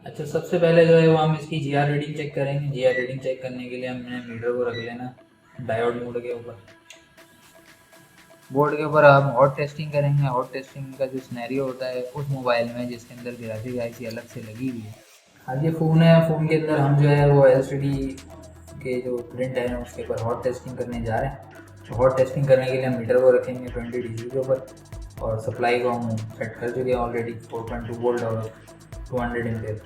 अच्छा, सबसे पहले जो है वो हम इसकी जीआर रीडिंग चेक करेंगे। जीआर रीडिंग चेक करने के लिए हमने मीटर को रख लेना डायोड मोड के ऊपर। बोर्ड के ऊपर हम हॉट टेस्टिंग करेंगे। हॉट टेस्टिंग का जो सिनेरियो होता है उस मोबाइल में जिसके अंदर ग्राफिक आईसी अलग से लगी हुई है। आज ये फ़ोन है, फ़ोन के अंदर हम जो है वो एलसीडी के जो प्रिंट है उसके ऊपर हॉट टेस्टिंग करने जा रहे हैं। तो हॉट टेस्टिंग करने के लिए हम मीटर को रखेंगे 20 डीसी के ऊपर और सप्लाई को हम सेट कर चुके हैं ऑलरेडी 4.2 वोल्ट और 200 एम्पेयर।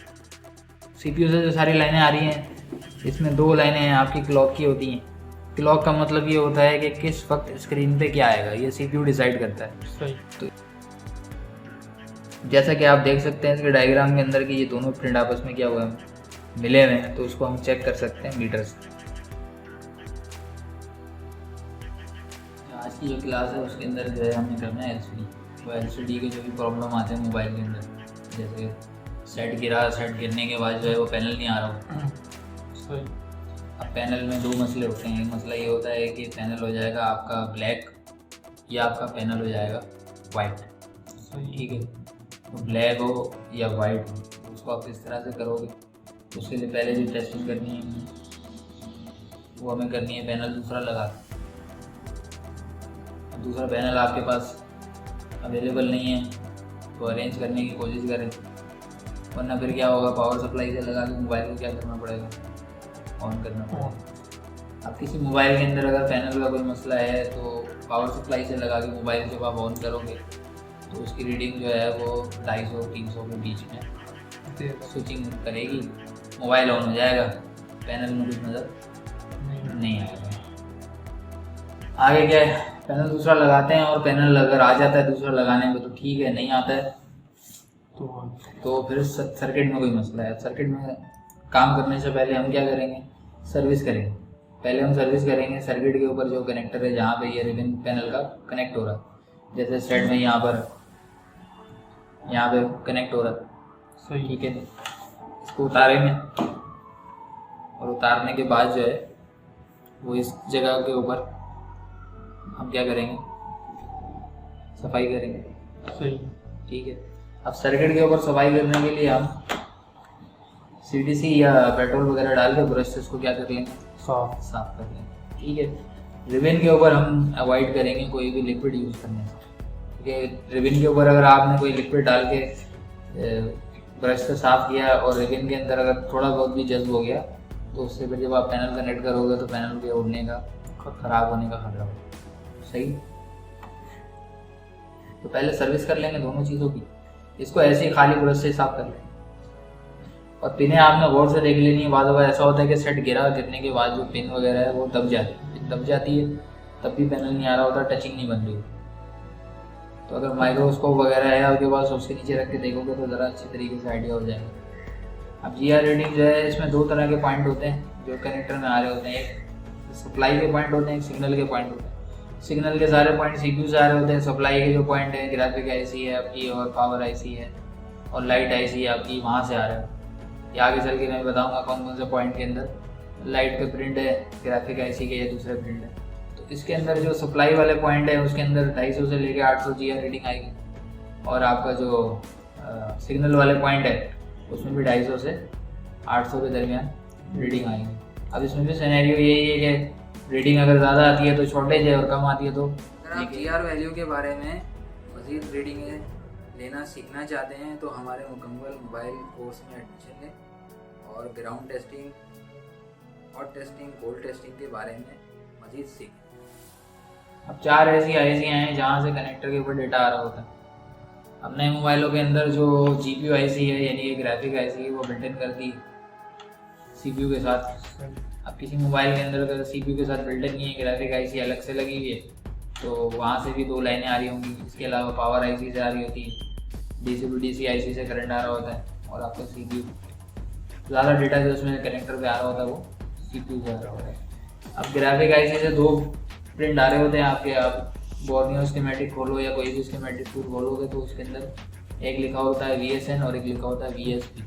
सीपीयू से जो सारी लाइनें आ रही हैं इसमें दो लाइनें आपकी क्लॉक की होती हैं। क्लॉक का मतलब ये होता है कि किस वक्त स्क्रीन पे क्या आएगा, ये सीपीयू डिसाइड करता है। सही। तो जैसा कि आप देख सकते हैं इसके डायग्राम के अंदर कि ये दोनों प्रिंट आपस में क्या हुआ है, मिले हुए हैं, तो उसको हम चेक कर सकते हैं मीटर से। आज की जो क्लास है उसके अंदर जो है हमें करना है एलसीडी। तो एलसीडी के जो भी प्रॉब्लम आते हैं मोबाइल के अंदर, जैसे सेट गिरा, सेट गिरने के बाद जो है वो पैनल नहीं आ रहा हो। सही। अब पैनल में दो मसले होते हैं। एक मसला ये होता है कि पैनल हो जाएगा आपका ब्लैक या आपका पैनल हो जाएगा वाइट। सही। ठीक है, तो ब्लैक हो या वाइट हो उसको आप किस तरह से करोगे, उसके लिए पहले जो टेस्टिंग करनी है वो हमें करनी है पैनल दूसरा लगा के। दूसरा पैनल आपके पास अवेलेबल नहीं है तो अरेंज करने की कोशिश करें, वरना फिर क्या होगा, पावर सप्लाई से लगा के मोबाइल को क्या करना पड़ेगा, ऑन करना पड़ेगा। अब किसी मोबाइल के अंदर अगर पैनल का कोई मसला है तो पावर सप्लाई से लगा के मोबाइल जब आप ऑन करोगे तो उसकी रीडिंग जो है वो 250-300 के बीच में स्विचिंग करेगी, मोबाइल ऑन हो जाएगा, पैनल में कुछ नज़र नहीं आएगा। आगे क्या है, पैनल दूसरा लगाते हैं और पैनल अगर आ जाता है दूसरा लगाने में तो ठीक है, नहीं आता है तो फिर सर्किट में कोई मसला है। सर्किट में काम करने से पहले हम क्या करेंगे, सर्विस करेंगे। पहले हम सर्विस करेंगे सर्किट के ऊपर जो कनेक्टर है जहाँ पे ये रिबन पैनल का कनेक्ट हो रहा है, जैसे स्टेट में यहाँ पे कनेक्ट हो रहा है। सही। ठीक है, इसको उतारेंगे और उतारने के बाद जो है वो इस जगह के ऊपर हम क्या करेंगे, सफाई करेंगे। सही। ठीक है, अब सर्किट के ऊपर सफाई करने के लिए हम सीटीसी या पेट्रोल वगैरह डाल के ब्रश से इसको क्या कर लेंगे, साफ कर लेंगे। ठीक है, रिबन के ऊपर हम अवॉइड करेंगे कोई भी लिक्विड यूज़ करने से, क्योंकि रिबन के ऊपर अगर आपने कोई लिक्विड डाल के ब्रश से साफ किया और रिबन के अंदर अगर थोड़ा बहुत भी जज्ब हो गया तो उससे फिर जब आप पैनल कनेक्ट करोगे तो पैनल के उड़ने का, खराब होने का खतरा हो। सही, तो पहले सर्विस कर लेंगे दोनों चीज़ों की। इसको ऐसे ही खाली ब्रश से साफ कर लेंगे और पिनें आपने गौर से देख लेनी है। बाद में ऐसा होता है कि सेट गिरने के बाद जो पिन वगैरह है वो दब जाती है, तब भी पैनल नहीं आ रहा होता, टचिंग नहीं बन रही। तो अगर माइक्रोस्कोप वगैरह है आपके पास उसके नीचे रख के देखोगे तो ज़रा अच्छी तरीके से आइडिया हो जाएगा। अब जीआर रीडिंग जो है इसमें दो तरह के पॉइंट होते हैं जो कनेक्टर में आ रहे होते हैं। एक सप्लाई के पॉइंट होते हैं, एक सिग्नल के पॉइंट होते हैं। सिग्नल के सारे पॉइंट सीपीयू से आ रहे होते हैं। सप्लाई के जो पॉइंट है ग्राफिक आईसी है आपकी और पावर आईसी है और लाइट आईसी है आपकी, वहाँ से आ रहा है। ये आगे चल के मैं बताऊंगा कौन कौन से पॉइंट के अंदर लाइट का प्रिंट है, ग्राफिक आईसी के या दूसरे प्रिंट है। तो इसके अंदर जो सप्लाई वाले पॉइंट है उसके अंदर 250 से लेके 800 जीआर रीडिंग आएगी और आपका जो सिग्नल वाले पॉइंट है उसमें भी 250 से 800 के दरमियान रीडिंग आएगी। अब इसमें भी सिनेरियो यही है कि रीडिंग अगर ज़्यादा आती है तो शॉर्टेज है और कम आती है तो। अगर आप जीआर वैल्यू के बारे में मज़ीद रीडिंग लेना सीखना चाहते हैं तो हमारे मुकम्मल मोबाइल कोर्स में एडमिशन लें और ground testing, hot testing, cold testing के बारे में मज़ीद सीखें। अब 4 ऐसी आईसी हैं जहाँ से कनेक्टर के ऊपर डेटा आ रहा होता है। अब नए मोबाइलों के अंदर जो जीपीयू आईसी है यानी कि ग्राफिक आईसी है वो बिल्ट इन करती है सीपीयू के साथ। अब किसी मोबाइल के अंदर अगर सीपीयू के साथ बिल्ट इन नहीं है, ग्राफिक आईसी अलग से लगी हुई है, तो वहाँ से भी 2 लाइनें आ रही होंगी। इसके अलावा पावर आईसी से आ रही होती है, डीसी टू डीसी आईसी से करंट आ रहा होता है और आपका सीपीयू ज़्यादा डेटा जो उसमें कनेक्टर पे आ रहा होता है वो सीपीयू से आ रहा होता है। अब ग्राफिक आईसी से 2 प्रिंट आ रहे होते हैं आपके। आप बोर्नियो स्कीमेटिक खोलो या कोई भी स्कीमेटिक टूल खोलोगे तो उसके अंदर एक लिखा होता है VSN और एक लिखा होता है VSP।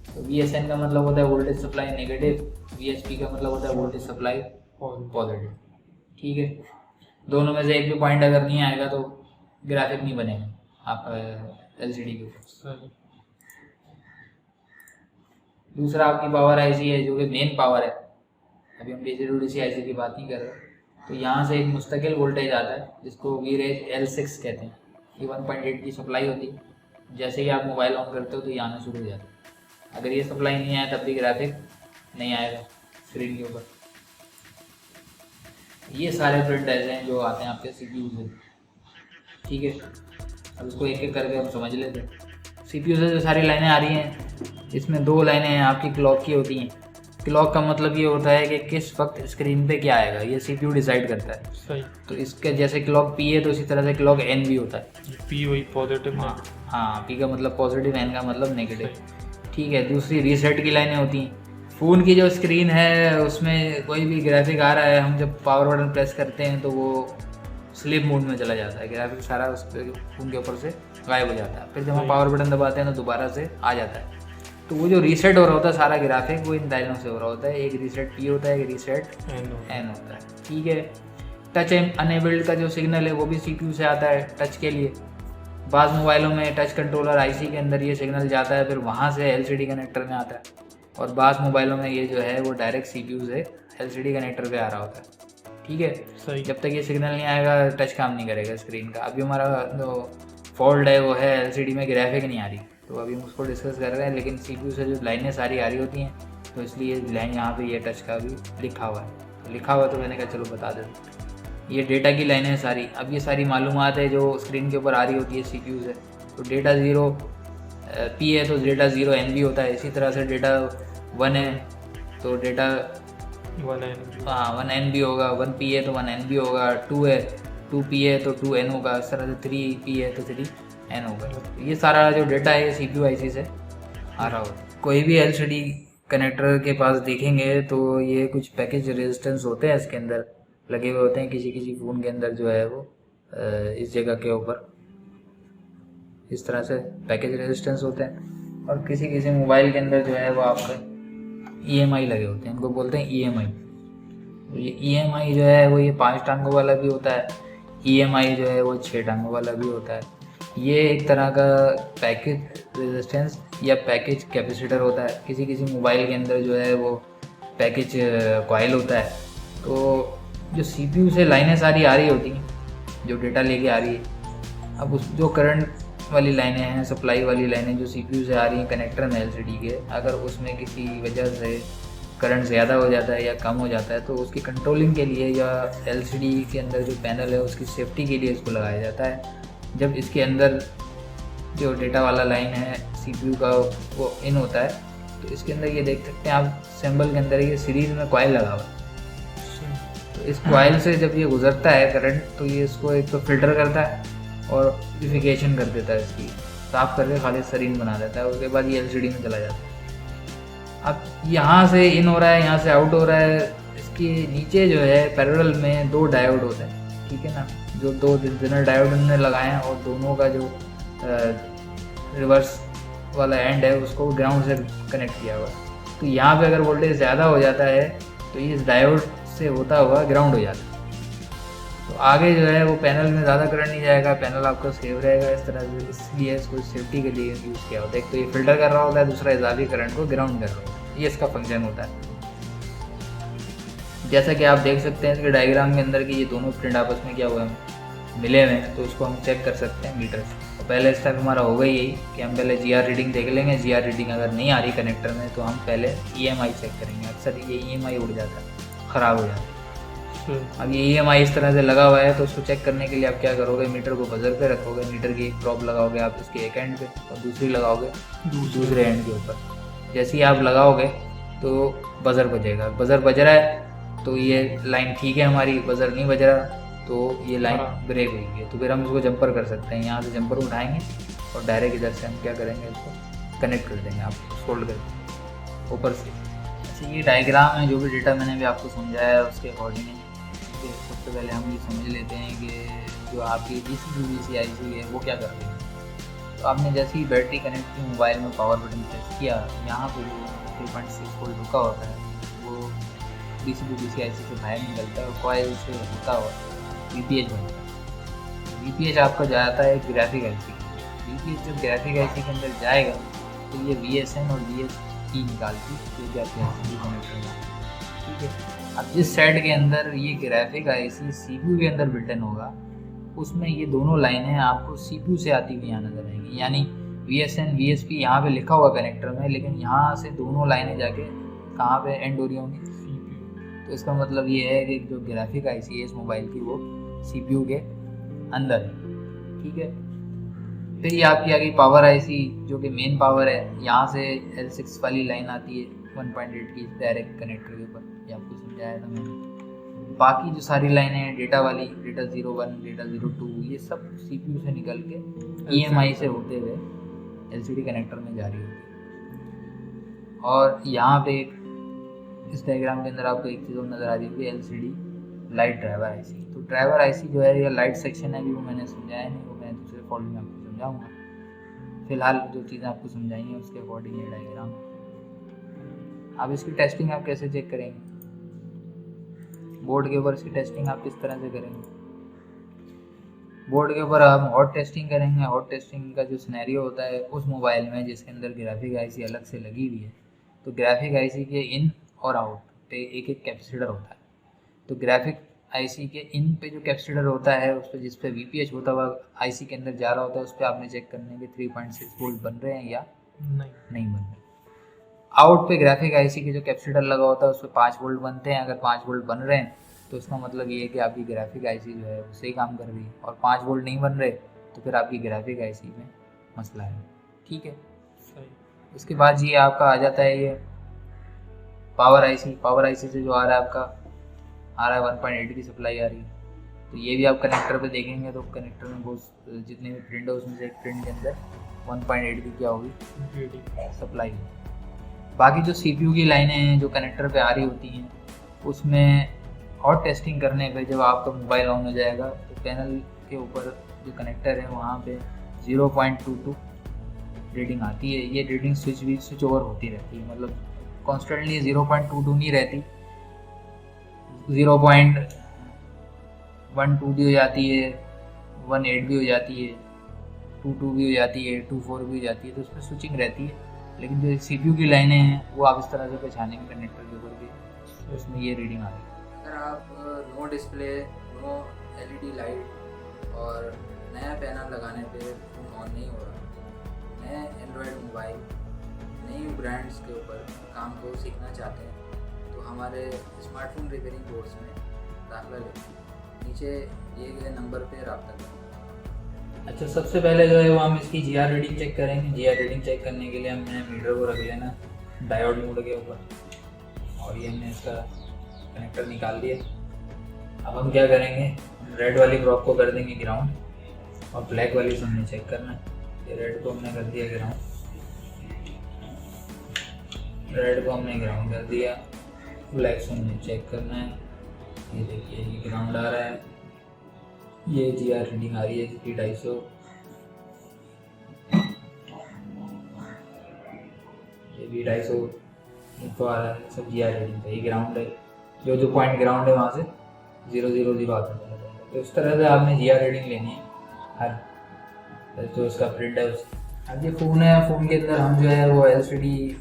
तो VSN का मतलब होता है वोल्टेज सप्लाई नेगेटिव, VSP का मतलब होता है वोल्टेज सप्लाई पॉजिटिव। ठीक है, दोनों में से एक भी पॉइंट अगर नहीं आएगा तो ग्राफिक नहीं बनेगा आपका एलसीडी के ऊपर। दूसरा आपकी पावर आईसी है जो कि मेन पावर है, अभी हम डीसी टू डीसी आईसी की बात नहीं कर रहे। तो यहाँ से एक मुस्तकिल वोल्टेज आता है जिसको वीरेज L6 कहते हैं। ये 1.8 की सप्लाई होती है। जैसे ही आप मोबाइल ऑन करते हो तो ये आना शुरू हो जाता है। अगर ये सप्लाई नहीं आए तब भी ग्राफिक नहीं आएगा स्क्रीन के ऊपर। ये सारे प्रिंट ऐसे हैं जो आते हैं आपके CPU से, ठीक है। अब इसको एक एक करके हम समझ लेते हैं। CPU से जो सारी लाइनें आ रही हैं, इसमें 2 लाइनें आपकी क्लॉक की होती हैं। क्लॉक का मतलब ये होता है कि किस वक्त स्क्रीन पे क्या आएगा, ये CPU डिसाइड करता है। सही। तो इसके जैसे क्लॉक P है तो इसी तरह से क्लॉक N भी होता है। P वही पॉजिटिव। हाँ, P का मतलब पॉजिटिव, N का मतलब नेगेटिव, ठीक है। दूसरी रीसेट की लाइनें होती हैं। फ़ोन की जो स्क्रीन है उसमें कोई भी ग्राफिक आ रहा है, हम जब पावर बटन प्रेस करते हैं तो वो स्लीप मोड में चला जाता है, ग्राफिक सारा उस फ़ोन के ऊपर से गायब हो जाता है। फिर जब हम पावर बटन दबाते हैं तो दोबारा से आ जाता है। तो वो जो रीसेट हो रहा होता है सारा ग्राफिक, वो इन लाइनों से हो रहा होता है। एक रीसेट P होता है, एक रीसेट N होता है, ठीक है। टच अनेबल्ड का जो सिग्नल है वो भी CPU से आता है टच के लिए। बाज़ मोबाइलों में टच कंट्रोलर आईसी के अंदर ये सिग्नल जाता है, फिर वहाँ से LCD कनेक्टर में आता है। और बाज़ मोबाइलों में ये जो है वो डायरेक्ट CPU से LCD कनेक्टर पे आ रहा होता है, ठीक है। सही। जब तक ये सिग्नल नहीं आएगा टच काम नहीं करेगा स्क्रीन का। अभी हमारा जो फॉल्ट है वो है LCD में ग्राफिक नहीं आ रही, तो अभी हम उसको डिस्कस कर रहे हैं। लेकिन CPU से जो लाइनें सारी आ रही होती हैं तो इसलिए लाइन यहाँ पे ये टच का भी लिखा हुआ है। लिखा हुआ तो मैंने कहा चलो बता दें। ये डेटा की लाइनें सारी, अब ये सारी मालूमात है जो स्क्रीन के ऊपर आ रही होती है CPU से। तो डेटा 0 P है तो डेटा 0 NB होता है। इसी तरह से डेटा 1 है तो डेटा 1 NB होगा। 1 P है तो 1 NB होगा। 2 है 2 P है तो 2 N होगा। इस तरह से 3 P है तो 3 N होगा। ये सारा जो डेटा है ये CPU IC से आ रहा होगा। कोई भी LCD कनेक्टर के पास देखेंगे तो ये कुछ पैकेज रेजिस्टेंस होते हैं इसके अंदर लगे हुए होते हैं। किसी किसी फ़ोन के अंदर जो है वो इस जगह के ऊपर इस तरह से पैकेज रेजिस्टेंस होते हैं। और किसी किसी मोबाइल के अंदर जो है वो आपका EMI लगे होते हैं, इनको बोलते हैं EMI। तो ये EMI जो है वो ये 5 टांगों वाला भी होता है, EMI जो है वो 6 टांगों वाला भी होता है। ये एक तरह का पैकेज रेजिस्टेंस या पैकेज कैपेसिटर होता है। किसी किसी मोबाइल के अंदर जो है वो पैकेज कॉइल होता है। तो जो CPU से लाइनें सारी आ रही होती हैं, जो डेटा लेके आ रही है, अब उस जो करंट वाली लाइनें हैं, सप्लाई वाली लाइनें जो CPU से आ रही हैं कनेक्टर में LCD के, अगर उसमें किसी वजह से करंट ज़्यादा हो जाता है या कम हो जाता है तो उसकी कंट्रोलिंग के लिए या LCD के अंदर जो पैनल है उसकी सेफ्टी के लिए इसको लगाया जाता है। जब इसके अंदर जो डेटा वाला लाइन है CPU का वो इन होता है तो इसके अंदर ये देख सकते हैं आप सिंबल के अंदर ये सीरीज में कॉइल लगा हुआ है। तो इस कॉइल से जब ये गुजरता है करंट तो ये इसको एक तो फिल्टर करता है और प्यूरिफिकेशन कर देता है, इसकी साफ करके खाली सरीन बना देता है। उसके बाद ये LCD में चला जाता है। अब यहाँ से इन हो रहा है, यहाँ से आउट हो रहा है। इसके नीचे जो है पैरेलल में 2 डायोड होते हैं, ठीक है ना, जो 2 डिजिटल डायोड उन्होंने लगाए हैं और दोनों का जो रिवर्स वाला एंड है उसको ग्राउंड से कनेक्ट किया हुआ है। तो यहाँ पे अगर वोल्टेज ज़्यादा हो जाता है तो ये इस डायोड से होता हुआ ग्राउंड हो जाता है। तो आगे जो है वो पैनल में ज़्यादा करंट नहीं जाएगा, पैनल आपका सेव रहेगा इस तरह से। इसलिए इसको सेफ्टी के लिए यूज़ किया होता है। एक तो ये फिल्टर कर रहा होता है, दूसरा इजाफी करंट को ग्राउंड कर रहा होता है। ये इसका फंक्शन होता है। जैसा कि आप देख सकते हैं इसके डायग्राम के अंदर कि ये दोनों प्रिंट आपस में क्या हुए हैं, मिले हुए हैं। तो इसको हम चेक कर सकते हैं मीटर से। तो पहले स्टेप हमारा होगा यही कि हम पहले GR रीडिंग देख लेंगे। GR रीडिंग अगर नहीं आ रही कनेक्टर में तो हम पहले EMI चेक करेंगे। अक्सर ये EMI उड़ जाता है, ख़राब हो जाता है। अब ये EMI इस तरह से लगा हुआ है तो उसको चेक करने के लिए आप क्या करोगे, मीटर को बजर पे रखोगे। मीटर की एक प्रॉब लगाओगे आप इसके एक एंड पे और दूसरी लगाओगे दूसरे एंड के ऊपर। जैसे ही आप लगाओगे तो बजर बजेगा। बजर बज रहा है तो ये लाइन ठीक है हमारी, बजर नहीं बज रहा तो ये लाइन ब्रेक हुई है। तो फिर हम इसको जंपर कर सकते हैं। यहाँ से जंपर उठाएंगे और डायरेक्ट इधर से हम क्या करेंगे, इसको कनेक्ट कर देंगे, आप फोल्ड करके ऊपर से। अच्छा, ये डायग्राम है, जो भी डेटा मैंने भी आपको समझाया है उसके अकॉर्डिंग है। सबसे पहले हम ये समझ लेते हैं कि जो आपकी DC IC है वो क्या कर रही है। तो आपने जैसे ही बैटरी कनेक्ट की मोबाइल में, पावर बटन प्रेस किया, यहाँ पे जो 3.6 वोल्ट रुका होता है वो DC IC से बाहर निकलता है और कॉइल से होता हुआ VPH बनता है। VPH आपका जाता है ग्राफिक IC। VPH जब ग्राफिक IC के अंदर जाएगा तो ये VSN और VH की निकाल के जो कि आपके एलसीडी कनेक्टर में, ठीक है। अब जिस सेट के अंदर ये ग्राफिक आईसी सीपीयू के अंदर बिल्टन होगा, उसमें ये दोनों लाइनें आपको सीपीयू से आती हुई यहाँ नजर आएंगी, यानी VSN VSP यहाँ पे लिखा हुआ कनेक्टर में, लेकिन यहाँ से दोनों लाइनें जाके कहाँ पे एंड हो रही होंगी, CPU। तो इसका मतलब ये है कि जो ग्राफिक आईसी है इस मोबाइल की वो CPU के अंदर है, ठीक है। फिर ये आपकी आ गई पावर आईसी, जो कि मेन पावर है। यहाँ से L6 वाली लाइन आती है 1.8 की डायरेक्ट कनेक्टर के ऊपर, ये आपको समझाया था मैंने। बाकी जो सारी लाइनें हैं डेटा वाली, डेटा 01, डेटा 02, ये सब CPU से निकल के EMI से होते हुए LCD कनेक्टर में जा रही होती है। और यहाँ पे इस डायग्राम के अंदर आपको एक चीज़ और नज़र आ रही होगी, LCD लाइट ड्राइवर आईसी। तो ड्राइवर आईसी जो है, या लाइट सेक्शन है, अभी वो मैंने समझाया नहीं, वो मैं दूसरे फॉल्ट में आपको समझाऊंगा। फिलहाल जो चीज़ें आपको समझाई हैं उसके अकॉर्डिंग ये डायग्राम। अब इसकी टेस्टिंग आप कैसे चेक करेंगे, बोर्ड के ऊपर इसकी टेस्टिंग आप किस तरह से करेंगे। बोर्ड के ऊपर हम हॉट टेस्टिंग करेंगे। हॉट टेस्टिंग का जो सिनेरियो होता है उस मोबाइल में जिसके अंदर ग्राफिक आईसी अलग से लगी हुई है, तो ग्राफिक आईसी के इन और आउट पे एक एक कैपेसिटर होता है। तो ग्राफिक आईसी के इन पे जो कैपेसिटर होता है, उस पर जिस पे VPH होता हुआ आईसी के अंदर जा रहा होता है, उस पर आपने चेक करने के 3.6 वोल्ट बन रहे हैं या नहीं बन रहे। आउट पे ग्राफिक आईसी के जो कैपेसिटर लगा होता है उस पर 5 वोल्ट बनते हैं। अगर 5 वोल्ट बन रहे हैं तो इसका मतलब ये है कि आपकी ग्राफिक आईसी जो है वो सही काम कर रही है, और 5 वोल्ट नहीं बन रहे तो फिर आपकी ग्राफिक आईसी में मसला है, ठीक है। उसके बाद ये आपका आ जाता है ये पावर आईसी। पावर आईसी से जो आ रहा है आपका, आ रहा है 1.8 की सप्लाई आ रही है। तो ये भी आप कनेक्टर पे देखेंगे तो कनेक्टर में बहुत जितने भी प्रिंट है उसमें से एक प्रिंट के अंदर 1.8 की क्या होगी, सप्लाई। बाकी जो CPU की लाइनें हैं जो कनेक्टर पे आ रही होती हैं, उसमें हॉट टेस्टिंग करने पे जब आपका मोबाइल ऑन हो जाएगा तो पैनल के ऊपर जो कनेक्टर है वहाँ पे 0.22 रीडिंग आती है। ये रीडिंग स्विच ओवर होती रहती है, मतलब कॉन्स्टेंटली 0.22 नहीं रहती, 0.12 भी हो जाती है, 1.8 भी हो जाती है, 2.2 भी हो जाती है, 2.4 भी हो जाती है। तो उसमें स्विचिंग रहती है। लेकिन जो CPU की लाइनें हैं वो आप इस तरह से पहचानेंगे कनेक्टर के ऊपर भी, तो उसमें ये रीडिंग आ रही है। अगर आप no display, no LED light और नया पैनल लगाने पे फ़ोन ऑन नहीं हो रहा, नए एंड्रॉयड मोबाइल नई ब्रांड्स के ऊपर काम को सीखना चाहते हैं, तो हमारे स्मार्टफोन रिपेयरिंग कोर्स में दाखिला लें। नीचे दिए गए नंबर पे रब्ता करें। अच्छा, सबसे पहले जो है वो हम इसकी GR रीडिंग चेक करेंगे। GR रीडिंग चेक करने के लिए हमने मीटर को रख लेना डायोड मोड के ऊपर, और ये हमने इसका कनेक्टर निकाल दिया। अब हम क्या करेंगे, रेड वाली प्रॉप को कर देंगे ग्राउंड, और ब्लैक वाली से हमने चेक करना है। ये रेड को हमने कर दिया ग्राउंड, रेड को हमने ग्राउंड कर दिया, ब्लैक से हमने चेक करना है। ये देखिए ये ग्राउंड आ रहा है, ये GR रीडिंग आ रही है इसकी 250, ये भी 250 इनको आ रहा है, सब GR रीडिंग है। ये ग्राउंड है, जो पॉइंट ग्राउंड है वहाँ से 000 आता है। तो इस तरह से आपने GR रीडिंग लेनी है हर जो इसका प्रिंट है उसकी। अब ये फ़ोन है, फ़ोन के अंदर हम जो है वो LCD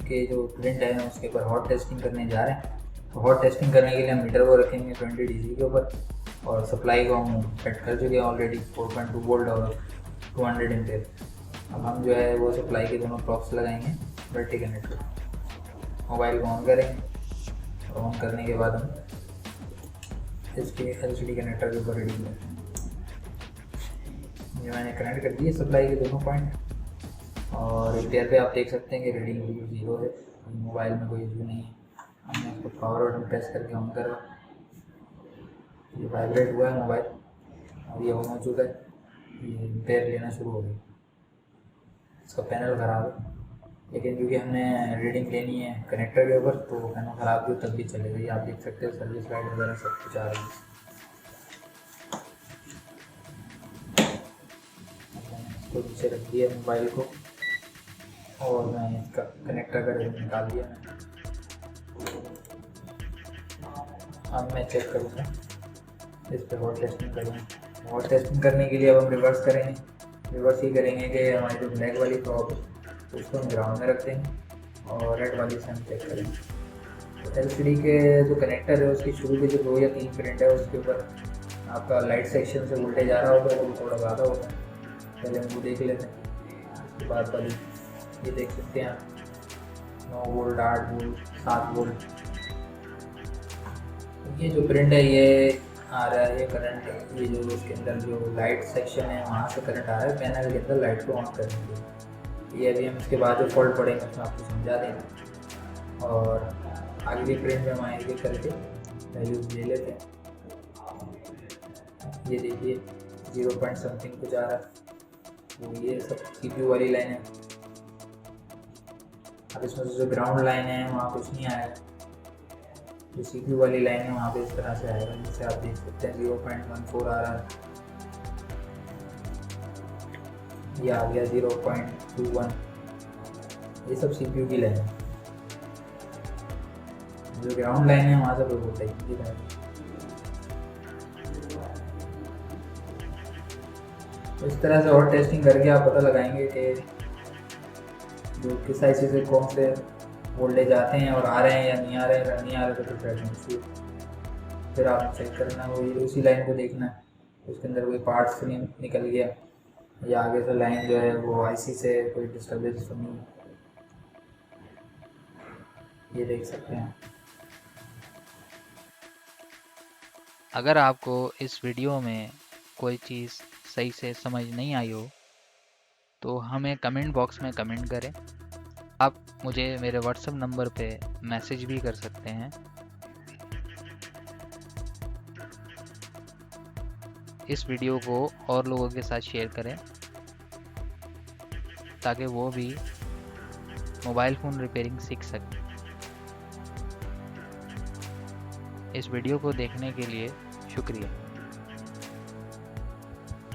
के जो प्रिंट है उसके ऊपर हॉट टेस्टिंग करने जा रहे हैं। तो हॉट टेस्टिंग करने के लिए हम मीटर को रखेंगे 20 DC के ऊपर, और सप्लाई को हम सेट कर चुके हैं ऑलरेडी 4.2 वोल्ट और 200 एम्पेयर। अब हम जो है वो सप्लाई के दोनों प्रॉप्स लगाएंगे मल्टी कनेक्टर, मोबाइल को ऑन करेंगे, और ऑन करने के बाद हम इसके LCD कनेक्टर के ऊपर रीडिंग लेंगे। ये मैंने कनेक्ट कर दिए सप्लाई के दोनों पॉइंट, और एम्पेयर पे आप देख सकते हैं कि रीडिंग बिल्कुल 0 है, मोबाइल में कोई इशू नहीं है। हमने इसको पावर बटन प्रेस करके ऑन करा, ये वाइब्रेट हुआ है मोबाइल, अब ये ऑन हो चुका है, ये एम्पेयर लेना शुरू हो गई। इसका पैनल ख़राब है, लेकिन क्योंकि हमने रीडिंग लेनी है कनेक्टर के ऊपर तो पैनल ख़राब भी तब भी चलेगा। आप देख सकते हो सर्विस लाइट वगैरह सब कुछ आ रही है। इसको नीचे रख दिया मोबाइल को, और मैं इसका कनेक्टर का निकाल दिया। अब मैं चेक करूँगा इस पर हॉट टेस्टिंग करूँगा। हॉट टेस्टिंग करने के लिए अब हम रिवर्स करेंगे। रिवर्स ही करेंगे कि हमारी जो ब्लैक वाली प्रॉप है उसको हम ग्राउंड में रख देंगे, और रेड वाली से हम चेक करेंगे। एलसीडी के जो कनेक्टर है उसकी शुरू के जो 2 या 3 पिन है उसके ऊपर आपका लाइट सेक्शन से वोल्टेज आ रहा होगा, तो थोड़ा ज़्यादा होता है। पहले हम वो देख लेते हैं। उसके बाद वाली ये देख सकते हैं आप, 9 वोल्ट, 8 वोल्ट, 7 वोल्ट। ये जो प्रिंट है ये आ रहा है, ये करंट, ये जो इसके अंदर जो लाइट सेक्शन है वहाँ से करंट आ रहा है पैनल के अंदर लाइट को ऑन करने के लिए। ये अभी हम इसके बाद जो फॉल्ट पड़ेंगे उसमें आपको समझा देंगे। और आगे भी प्रिंट में हम आएंगे करके वैल्यूज ले लेते हैं। ये देखिए 0 पॉइंट समथिंग कुछ आ रहा है, तो ये सब CPU वाली लाइन है। अब इसमें जो ग्राउंड लाइन है वहाँ कुछ नहीं आएगा, जो CPU वाली लाइन है वहाँ पे इस तरह से आएगा, जैसे आप देख सकते हैं 0.14 आ रहा है, ये आ गया 0.21। ये सब CPU की लाइन है। जो ग्राउंड लाइन है वहाँ से कोई होता ही नहीं। तो इस तरह से और टेस्टिंग करके आप पता लगाएंगे कि जो किस IC से कौन से वोल्टेज आते हैं और आ रहे हैं या नहीं आ रहे हैं। अगर नहीं आ रहे तो फिर फिर आप चेक करना, वो उसी लाइन को देखना है उसके अंदर कोई पार्ट्स नहीं निकल गया या आगे से लाइन जो है वो IC से कोई डिस्टर्बेंस तो नहीं। ये देख सकते हैं। अगर आपको इस वीडियो में कोई चीज़ सही से समझ नहीं आई हो तो हमें कमेंट बॉक्स में कमेंट करें। आप मुझे मेरे व्हाट्सएप नंबर पे मैसेज भी कर सकते हैं। इस वीडियो को और लोगों के साथ शेयर करें ताकि वो भी मोबाइल फ़ोन रिपेयरिंग सीख सकें। इस वीडियो को देखने के लिए शुक्रिया।